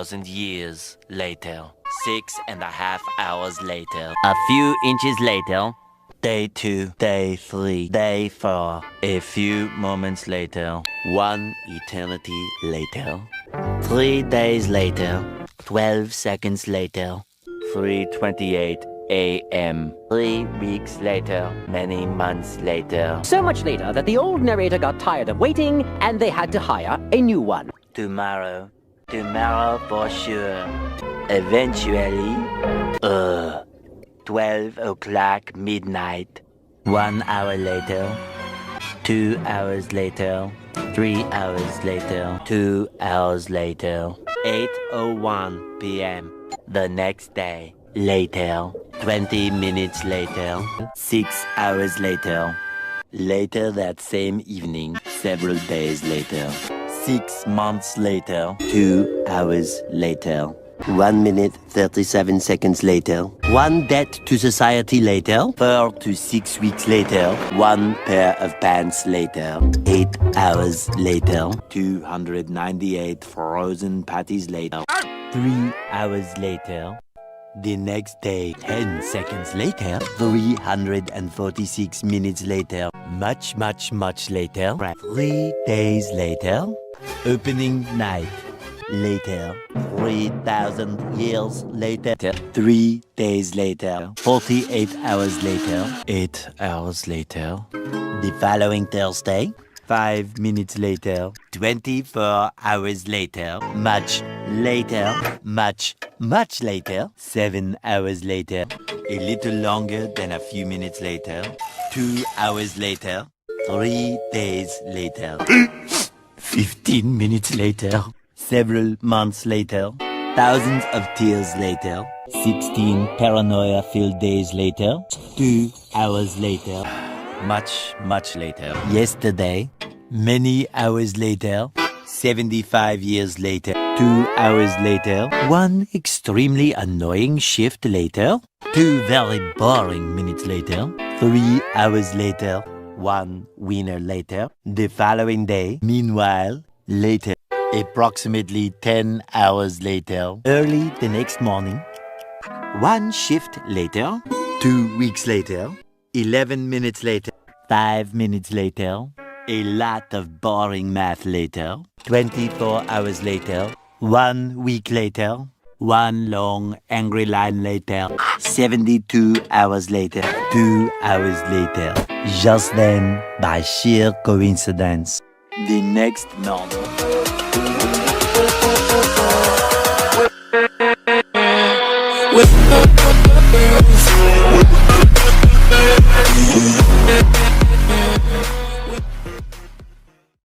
2,000 years later. 6.5 hours later. A few inches later. Day 2, day 3, day 4. A few moments later. 1 eternity later. 3 days later. 12 seconds later. 3:28 a.m. 3 weeks later. Many months later. So much later that the old narrator got tired of waiting and they had to hire a new one. Tomorrow. Tomorrow for sure. Eventually. 12 o'clock midnight. 1 hour later. 2 hours later. 3 hours later. 2 hours later. 8:01 p.m. The next day. Later. 20 minutes later. 6 hours later. Later that same evening. Several days later. 6 months later. 2 hours later. 1 minute, 37 seconds later. 1 debt to society later. 4 to 6 weeks later. 1 pair of pants later. 8 hours later. 298 frozen patties later. 3 hours later. The next day, 10 seconds later. 346 minutes later. Much later. 3 days later. Opening night. Later. 3,000 years later. 3 days later. 48 hours later. 8 hours later. The following Thursday. 5 minutes later. 24 hours later. Much later. Much later. 7 hours later. A little longer than a few minutes later. 2 hours later. 3 days later. 15 minutes later. Several months later. Thousands of tears later. 16 paranoia-filled days later. 2 hours later. Much later. Yesterday. Many hours later. 75 years later. 2 hours later. 1 extremely annoying shift later. 2 very boring minutes later. 3 hours later. 1 winner later. The following day. Meanwhile, later. Approximately 10 hours later. Early the next morning. 1 shift later. 2 weeks later. 11 minutes later. 5 minutes later. A lot of boring math later. 24 hours later. 1 week later. 1 long angry line later. 72 hours later. 2 hours later. Just then, by sheer coincidence, the next morning. With